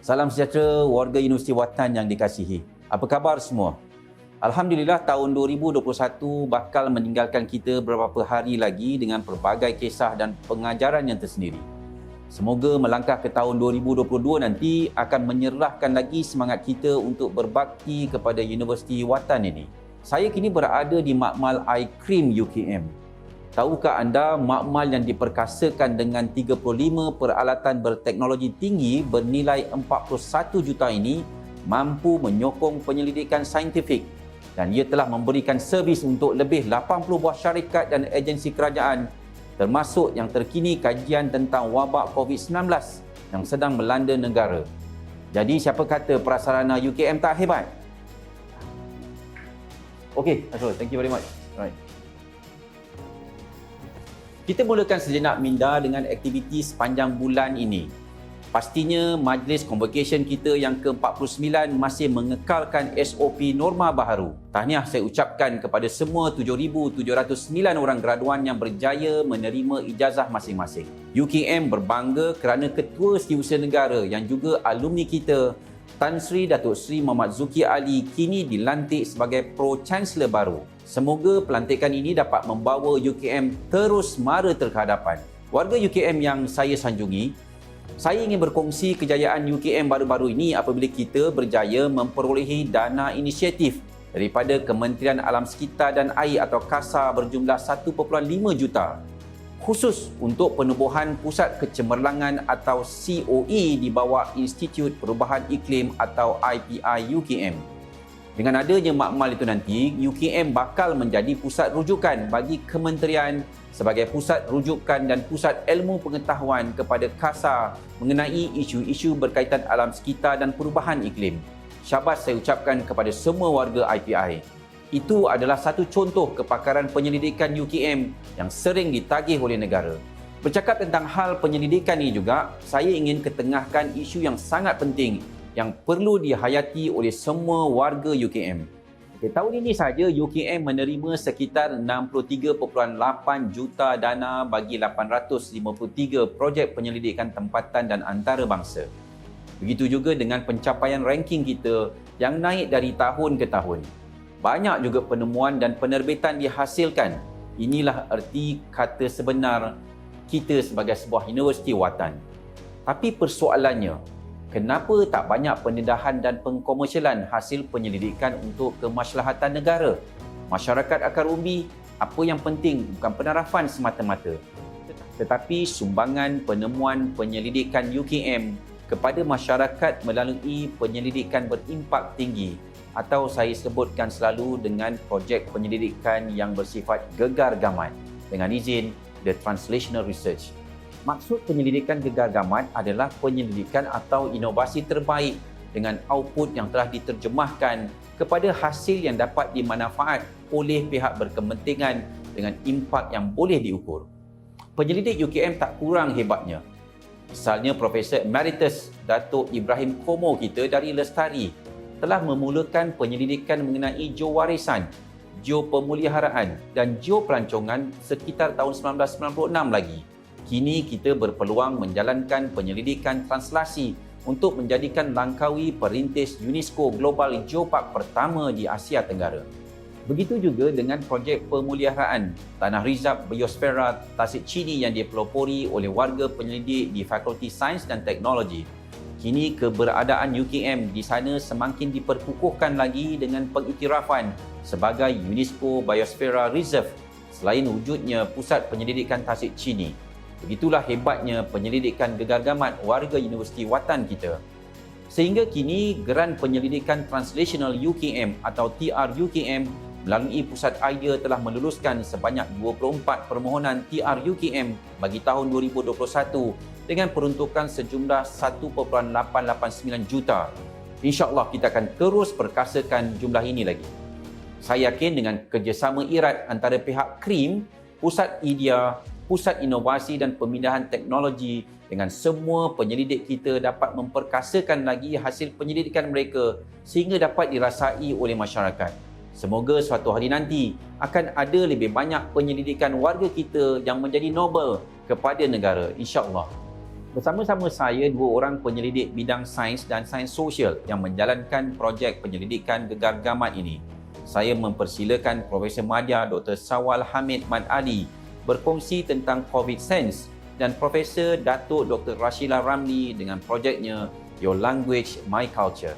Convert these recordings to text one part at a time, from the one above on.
Salam sejahtera warga Universiti Watan yang dikasihi. Apa khabar semua? Alhamdulillah tahun 2021 bakal meninggalkan kita beberapa hari lagi dengan pelbagai kisah dan pengajaran yang tersendiri. Semoga melangkah ke tahun 2022 nanti akan menyerahkan lagi semangat kita untuk berbakti kepada Universiti Watan ini. Saya kini berada di Makmal iKrim UKM. Tahukah anda makmal yang diperkasakan dengan 35 peralatan berteknologi tinggi bernilai 41 juta ini mampu menyokong penyelidikan saintifik dan ia telah memberikan servis untuk lebih 80 buah syarikat dan agensi kerajaan termasuk yang terkini kajian tentang wabak COVID-19 yang sedang melanda negara. Jadi siapa kata prasarana UKM tak hebat? Okey, Azrul, thank you very much. Right. Kita mulakan sejenak minda dengan aktiviti sepanjang bulan ini. Pastinya majlis convocation kita yang ke-49 masih mengekalkan SOP norma baharu. Tahniah saya ucapkan kepada semua 7,709 orang graduan yang berjaya menerima ijazah masing-masing. UKM berbangga kerana Ketua Setiausaha Negara yang juga alumni kita, Tan Sri Datuk Seri Muhammad Zuki Ali kini dilantik sebagai Pro-Chancellor baru. Semoga pelantikan ini dapat membawa UKM terus mara terkehadapan. Warga UKM yang saya sanjungi, saya ingin berkongsi kejayaan UKM baru-baru ini apabila kita berjaya memperolehi dana inisiatif daripada Kementerian Alam Sekitar dan Air atau KASA berjumlah 1.5 juta khusus untuk penubuhan Pusat Kecemerlangan atau COE di bawah Institut Perubahan Iklim atau IPI UKM. Dengan adanya makmal itu nanti, UKM bakal menjadi pusat rujukan bagi kementerian sebagai pusat rujukan dan pusat ilmu pengetahuan kepada KASA mengenai isu-isu berkaitan alam sekitar dan perubahan iklim. Syabas saya ucapkan kepada semua warga IPI. Itu adalah satu contoh kepakaran penyelidikan UKM yang sering ditagih oleh negara. Bercakap tentang hal penyelidikan ini juga, saya ingin ketengahkan isu yang sangat penting yang perlu dihayati oleh semua warga UKM. Tahun ini saja UKM menerima sekitar 63.8 juta dana bagi 853 projek penyelidikan tempatan dan antarabangsa. Begitu juga dengan pencapaian ranking kita yang naik dari tahun ke tahun. Banyak juga penemuan dan penerbitan dihasilkan. Inilah erti kata sebenar kita sebagai sebuah universiti watan. Tapi persoalannya, kenapa tak banyak pendedahan dan pengkomersialan hasil penyelidikan untuk kemaslahatan negara? Masyarakat akar umbi, apa yang penting bukan penarafan semata-mata, tetapi sumbangan penemuan penyelidikan UKM kepada masyarakat melalui penyelidikan berimpak tinggi atau saya sebutkan selalu dengan projek penyelidikan yang bersifat gegar gamat dengan izin The Translational Research. Maksud penyelidikan gegar gamat adalah penyelidikan atau inovasi terbaik dengan output yang telah diterjemahkan kepada hasil yang dapat dimanfaat oleh pihak berkepentingan dengan impak yang boleh diukur. Penyelidik UKM tak kurang hebatnya. Misalnya Profesor Emeritus Datuk Ibrahim Komo kita dari Lestari telah memulakan penyelidikan mengenai geowarisan, geopemeliharaan dan geopelancongan sekitar tahun 1996 lagi. Kini kita berpeluang menjalankan penyelidikan translasi untuk menjadikan Langkawi perintis UNESCO Global Geopark pertama di Asia Tenggara. Begitu juga dengan projek pemeliharaan Tanah Rizab Biosfera Tasik Chini yang dipelopori oleh warga penyelidik di Fakulti Sains dan Teknologi. Kini keberadaan UKM di sana semakin diperkukuhkan lagi dengan pengiktirafan sebagai UNESCO Biosfera Reserve selain wujudnya Pusat Penyelidikan Tasik Chini. Begitulah hebatnya penyelidikan gegar gamat warga Universiti Watan kita. Sehingga kini Geran Penyelidikan Translational UKM atau TRUKM melalui Pusat Idea telah meluluskan sebanyak 24 permohonan TRUKM bagi tahun 2021 dengan peruntukan sejumlah 1.889 juta. InsyaAllah kita akan terus perkasakan jumlah ini lagi. Saya yakin dengan kerjasama erat antara pihak KRIM, Pusat Idea, Pusat Inovasi dan Pemindahan Teknologi dengan semua penyelidik kita dapat memperkasakan lagi hasil penyelidikan mereka sehingga dapat dirasai oleh masyarakat. Semoga suatu hari nanti akan ada lebih banyak penyelidikan warga kita yang menjadi nobel kepada negara, insya-Allah. Bersama-sama saya, dua orang penyelidik bidang sains dan sains sosial yang menjalankan projek penyelidikan gegar gamat ini. Saya mempersilakan Profesor Madya Dr. Sawal Hamid Mat Ali berkongsi tentang COVID Sense dan Profesor Datuk Dr. Rashila Ramli dengan projeknya Your Language, My Culture.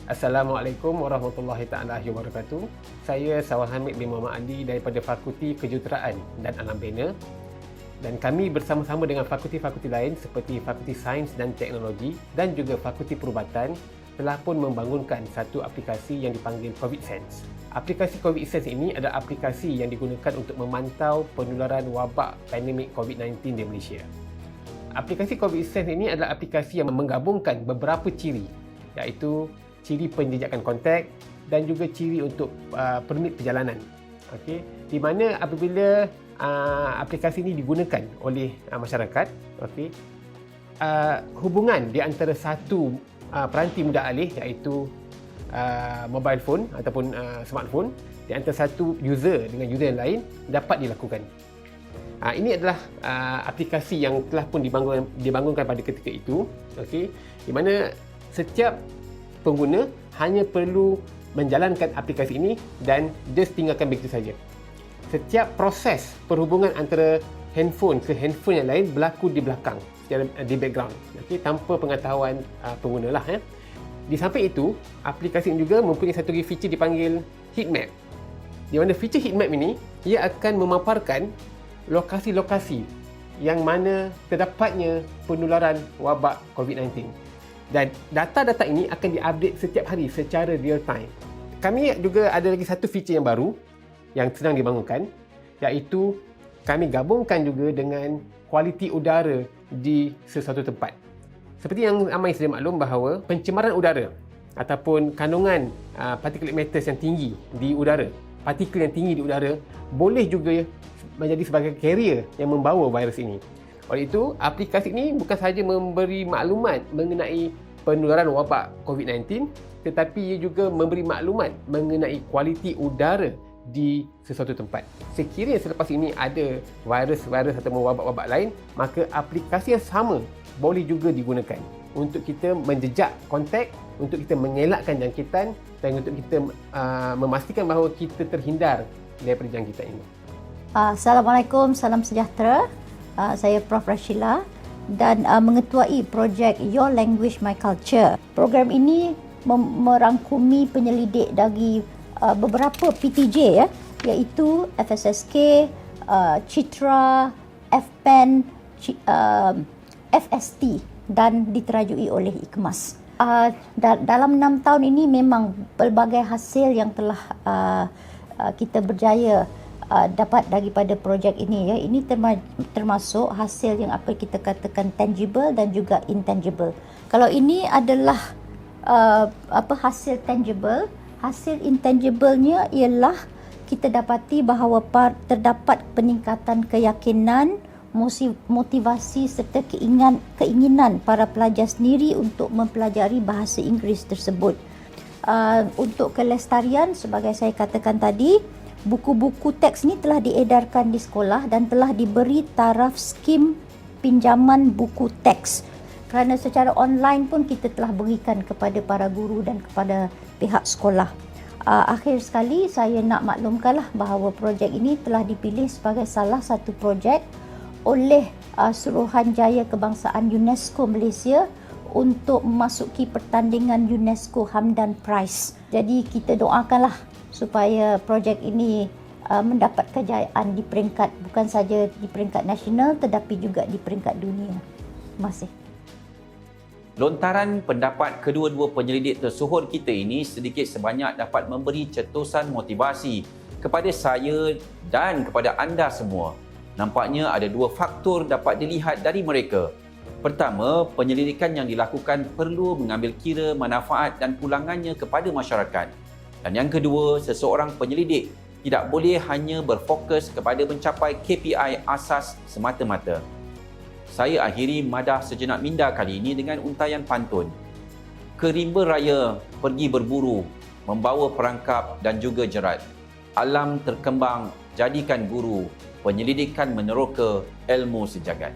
Assalamualaikum warahmatullahi taala wabarakatuh. Saya Sawal Hamid bin Muhammad Ali daripada Fakulti Kejuruteraan dan Alam Bina. Dan kami bersama-sama dengan fakulti-fakulti lain seperti Fakulti Sains dan Teknologi dan juga Fakulti Perubatan telah pun membangunkan satu aplikasi yang dipanggil COVID Sense. Aplikasi COVID Sense ini adalah aplikasi yang digunakan untuk memantau penularan wabak pandemik COVID-19 di Malaysia. Aplikasi COVID Sense ini adalah aplikasi yang menggabungkan beberapa ciri, iaitu ciri penjejakan kontak dan juga ciri untuk permit perjalanan. Okey, di mana apabila aplikasi ini digunakan oleh masyarakat, okey, hubungan di antara satu peranti mudah alih iaitu mobile phone ataupun smartphone di antara satu user dengan user yang lain dapat dilakukan. Ini adalah aplikasi yang telah pun dibangunkan pada ketika itu, okey, di mana setiap pengguna hanya perlu menjalankan aplikasi ini dan dia tinggalkan begitu saja. Setiap proses perhubungan antara handphone ke handphone yang lain berlaku di belakang, secara di background, okay, tanpa pengetahuan pengguna lah. Di samping itu, aplikasi ini juga mempunyai satu feature dipanggil heat map. Di mana feature heat map ini, ia akan memaparkan lokasi-lokasi yang mana terdapatnya penularan wabak COVID-19. Dan data-data ini akan diupdate setiap hari secara real time. Kami juga ada lagi satu feature yang baru yang sedang dibangunkan, iaitu kami gabungkan juga dengan kualiti udara di sesuatu tempat. Seperti yang ramai sedia maklum bahawa pencemaran udara ataupun kandungan particulate matter yang tinggi di udara, partikel yang tinggi di udara boleh juga menjadi sebagai carrier yang membawa virus ini. Oleh itu, aplikasi ini bukan sahaja memberi maklumat mengenai penularan wabak COVID-19, tetapi ia juga memberi maklumat mengenai kualiti udara di sesuatu tempat. Sekiranya selepas ini ada virus-virus atau wabak-wabak lain, maka aplikasi yang sama boleh juga digunakan untuk kita menjejak kontak, untuk kita mengelakkan jangkitan dan untuk kita memastikan bahawa kita terhindar daripada jangkitan ini. Assalamualaikum, salam sejahtera. Saya Prof. Rashila dan mengetuai projek Your Language, My Culture. Program ini merangkumi penyelidik dari beberapa PTJ, iaitu FSSK, Citra, FPEN, FST dan diterajui oleh IKMAS. Dalam 6 tahun ini memang pelbagai hasil yang telah kita berjaya dapat daripada projek ini, ya. Ini termasuk hasil yang apa kita katakan tangible dan juga intangible. Kalau ini adalah hasil tangible, hasil intangible-nya ialah kita dapati bahawa terdapat peningkatan keyakinan, motivasi serta keinginan para pelajar sendiri untuk mempelajari bahasa Inggeris tersebut. Untuk kelestarian, sebagai saya katakan tadi, buku-buku teks ni telah diedarkan di sekolah dan telah diberi taraf skim pinjaman buku teks. Kerana secara online pun kita telah berikan kepada para guru dan kepada pihak sekolah. Akhir sekali, saya nak maklumkanlah bahawa projek ini telah dipilih sebagai salah satu projek oleh Suruhanjaya Kebangsaan UNESCO Malaysia untuk memasuki pertandingan UNESCO Hamdan Prize. Jadi kita doakanlah supaya projek ini mendapat kejayaan di peringkat, bukan saja di peringkat nasional tetapi juga di peringkat dunia. Terima kasih. Lontaran pendapat kedua-dua penyelidik tersohor kita ini sedikit sebanyak dapat memberi cetusan motivasi kepada saya dan kepada anda semua. Nampaknya ada dua faktor dapat dilihat dari mereka. Pertama, penyelidikan yang dilakukan perlu mengambil kira manfaat dan pulangannya kepada masyarakat. Dan yang kedua, seseorang penyelidik tidak boleh hanya berfokus kepada mencapai KPI asas semata-mata. Saya akhiri madah sejenak minda kali ini dengan untaian pantun. Ke rimba raya pergi berburu, membawa perangkap dan juga jerat. Alam terkembang, jadikan guru, penyelidikan meneroka ilmu sejagat.